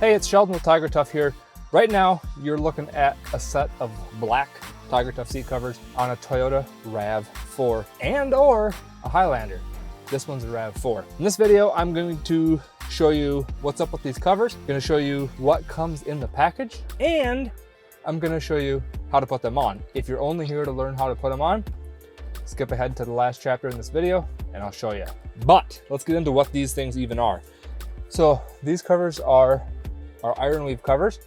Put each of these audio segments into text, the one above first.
Hey, it's Sheldon with TigerTough here. Right now, you're looking at a set of black TigerTough seat covers on a Toyota RAV4 and or a Highlander. This one's a RAV4. In this video, I'm going to show you what's up with these covers. I'm going to show you what comes in the package, and I'm going to show you how to put them on. If you're only here to learn how to put them on, skip ahead to the last chapter in this video and I'll show you. But let's get into what these things even are. So these covers are our iron weave covers.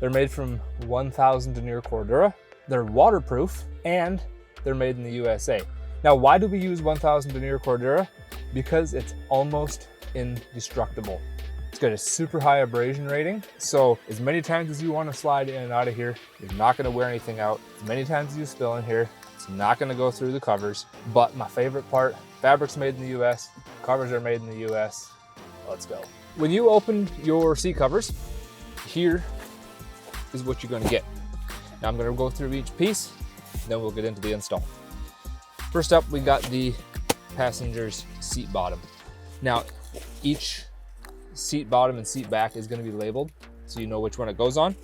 They're made from 1000 denier Cordura. They're waterproof and they're made in the USA. Now, why do we use 1000 denier Cordura? Because it's almost indestructible. It's got a super high abrasion rating. So as many times as you want to slide in and out of here, you're not going to wear anything out. As many times as you spill in here, it's not going to go through the covers. But my favorite part, fabric's made in the US, covers are made in the US. Let's go. When you open your seat covers, here is what you're going to get. Now I'm going to go through each piece, then we'll get into the install. First up, we got the passenger's seat bottom. Now, each seat bottom and seat back is going to be labeled so you know which one it goes on.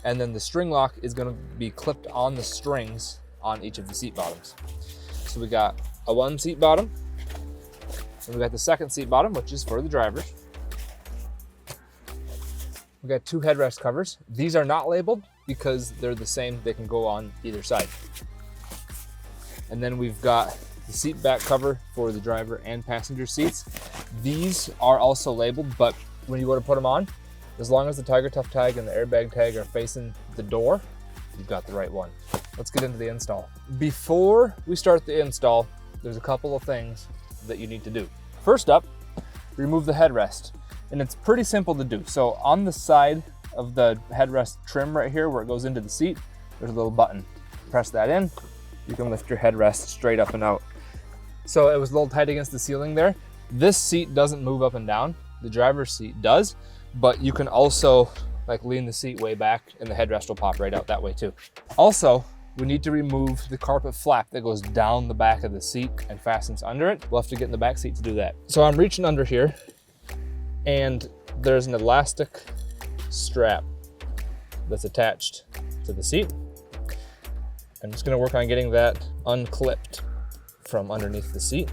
And then the string lock is going to be clipped on the strings on each of the seat bottoms. So we got a one seat bottom, and we got the second seat bottom, which is for the drivers. We got two headrest covers. These are not labeled because they're the same. They can go on either side. And then we've got the seat back cover for the driver and passenger seats. These are also labeled, but when you go to put them on, as long as the TigerTough tag and the airbag tag are facing the door, you've got the right one. Let's get into the install. Before we start the install, there's a couple of things that you need to do. First up, remove the headrest. And it's pretty simple to do. So on the side of the headrest trim right here where it goes into the seat, there's a little button. Press that in, you can lift your headrest straight up and out. So it was a little tight against the ceiling there. This seat doesn't move up and down. The driver's seat does, but you can also like lean the seat way back and the headrest will pop right out that way too. Also, we need to remove the carpet flap that goes down the back of the seat and fastens under it. We'll have to get in the back seat to do that. So I'm reaching under here, and there's an elastic strap that's attached to the seat. I'm just gonna work on getting that unclipped from underneath the seat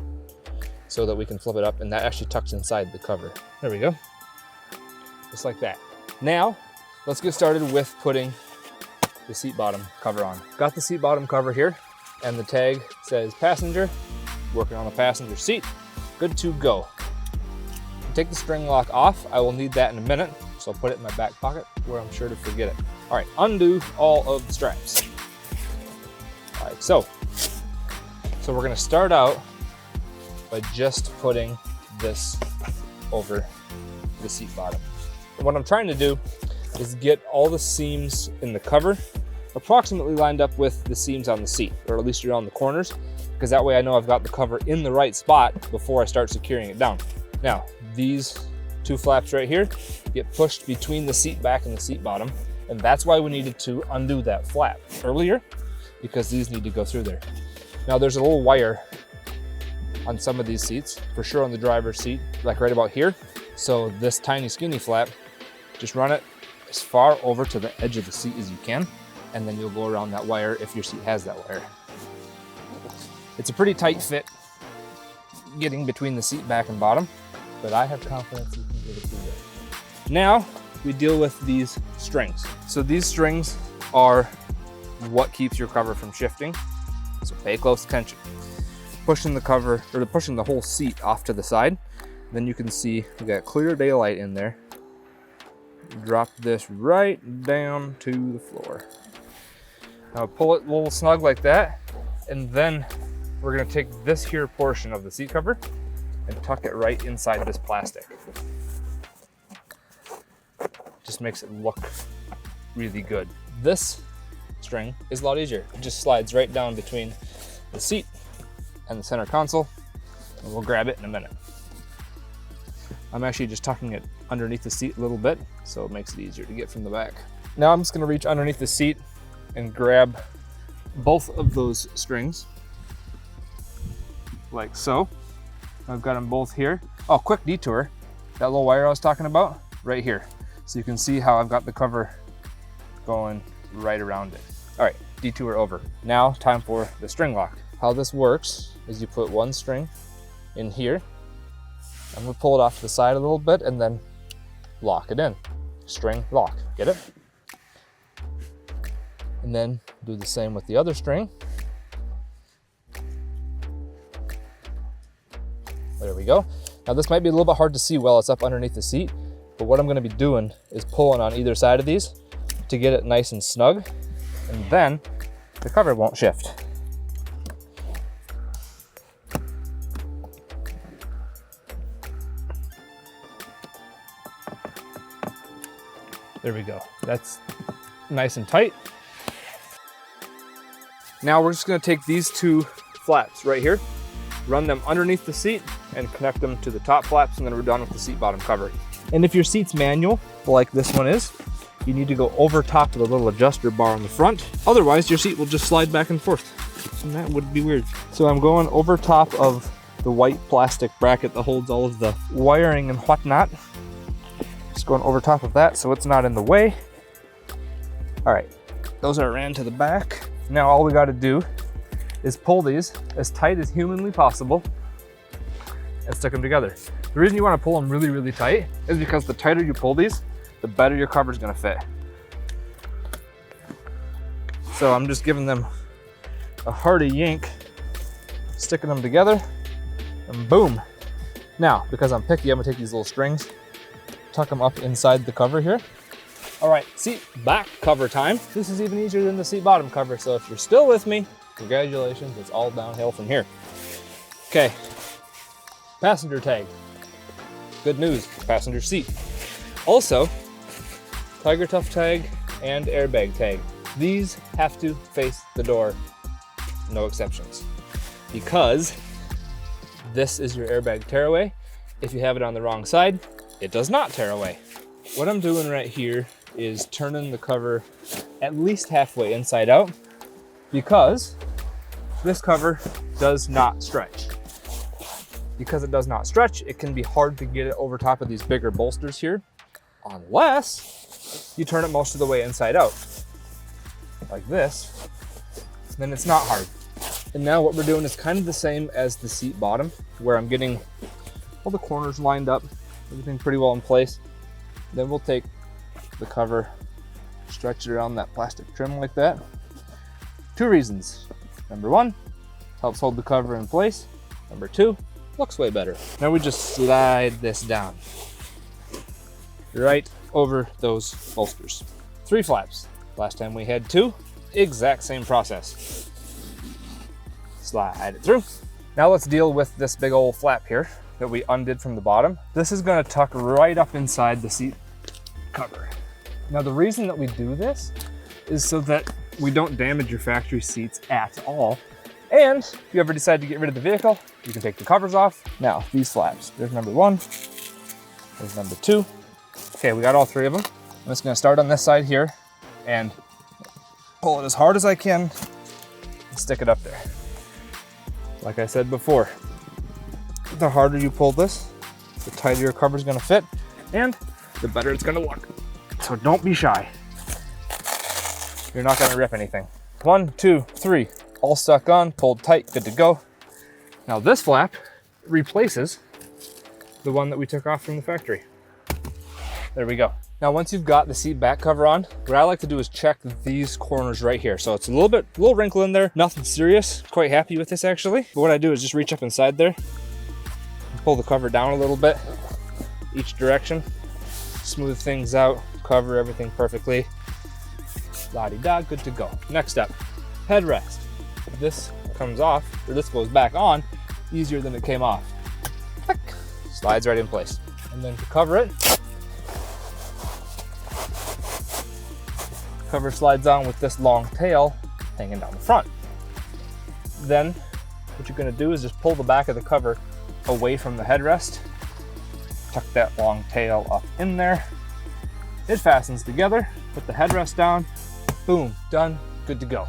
so that we can flip it up, and that actually tucks inside the cover. There we go, just like that. Now, let's get started with putting the seat bottom cover on. Got the seat bottom cover here, and the tag says passenger, working on the passenger seat. Good to go. Take the string lock off. I will need that in a minute, so I'll put it in my back pocket where I'm sure to forget it. All right, undo all of the straps. All right, so we're gonna start out by just putting this over the seat bottom. And what I'm trying to do is get all the seams in the cover approximately lined up with the seams on the seat, or at least around the corners, because that way I know I've got the cover in the right spot before I start securing it down. Now, these two flaps right here get pushed between the seat back and the seat bottom, and that's why we needed to undo that flap earlier, because these need to go through there. Now, there's a little wire on some of these seats, for sure on the driver's seat, like right about here. So this tiny skinny flap, just run it as far over to the edge of the seat as you can, and then you'll go around that wire if your seat has that wire. It's a pretty tight fit getting between the seat back and bottom, but I have confidence you can get it through there. Now we deal with these strings. So these strings are what keeps your cover from shifting, so pay close attention. Pushing the cover, or pushing the whole seat off to the side, then you can see we got clear daylight in there. Drop this right down to the floor. Now pull it a little snug like that, and then we're gonna take this here portion of the seat cover and tuck it right inside this plastic. Just makes it look really good. This string is a lot easier. It just slides right down between the seat and the center console, and we'll grab it in a minute. I'm actually just tucking it underneath the seat a little bit, so it makes it easier to get from the back. Now I'm just gonna reach underneath the seat and grab both of those strings, like so. I've got them both here. Oh, quick detour. That little wire I was talking about, right here. So you can see how I've got the cover going right around it. All right, detour over. Now time for the string lock. How this works is you put one string in here. I'm gonna pull it off to the side a little bit and then lock it in. String lock, get it? And then do the same with the other string. There we go. Now this might be a little bit hard to see while it's up underneath the seat, but what I'm gonna be doing is pulling on either side of these to get it nice and snug, and then the cover won't shift. There we go. That's nice and tight. Now we're just gonna take these two flaps right here, run them underneath the seat and connect them to the top flaps, and then we're done with the seat bottom cover. And if your seat's manual, like this one is, you need to go over top of the little adjuster bar on the front. Otherwise, your seat will just slide back and forth. And that would be weird. So I'm going over top of the white plastic bracket that holds all of the wiring and whatnot. Just going over top of that so it's not in the way. All right, those are ran to the back. Now all we gotta do is pull these as tight as humanly possible and stick them together. The reason you wanna pull them really, really tight is because the tighter you pull these, the better your cover's gonna fit. So I'm just giving them a hearty yank, sticking them together, and boom. Now, because I'm picky, I'm gonna take these little strings, tuck them up inside the cover here. All right, seat back cover time. This is even easier than the seat bottom cover, so if you're still with me, congratulations, it's all downhill from here. Okay, passenger tag. Good news, passenger seat. Also, TigerTough tag and airbag tag. These have to face the door, no exceptions. Because this is your airbag tearaway. If you have it on the wrong side, it does not tear away. What I'm doing right here is turning the cover at least halfway inside out, because this cover does not stretch. Because it does not stretch, it can be hard to get it over top of these bigger bolsters here, unless you turn it most of the way inside out, like this, then it's not hard. And now what we're doing is kind of the same as the seat bottom, where I'm getting all the corners lined up, everything pretty well in place. Then we'll take the cover, stretch it around that plastic trim like that. Two reasons. Number one, helps hold the cover in place. Number two, looks way better. Now we just slide this down right over those bolsters. 3 flaps. Last time we had 2, exact same process. Slide it through. Now let's deal with this big old flap here that we undid from the bottom. This is gonna tuck right up inside the seat cover. Now the reason that we do this is so that we don't damage your factory seats at all. And if you ever decide to get rid of the vehicle, you can take the covers off. Now, these flaps, there's number 1, there's number 2. Okay, we got all 3 of them. I'm just gonna start on this side here and pull it as hard as I can and stick it up there. Like I said before, the harder you pull this, the tighter your cover's gonna fit, and the better it's gonna look. So don't be shy. You're not gonna rip anything. 1, 2, 3, all stuck on, pulled tight, good to go. Now this flap replaces the one that we took off from the factory. There we go. Now once you've got the seat back cover on, what I like to do is check these corners right here. So it's a little wrinkle in there, nothing serious. Quite happy with this actually. But what I do is just reach up inside there, and pull the cover down a little bit, each direction, smooth things out, cover everything perfectly. La-di-da, good to go. Next up, headrest. This comes off, or this goes back on, easier than it came off. Click. Slides right in place. And then to cover it, cover slides on with this long tail hanging down the front. Then what you're gonna do is just pull the back of the cover away from the headrest, tuck that long tail up in there. It fastens together, put the headrest down, boom, done, good to go.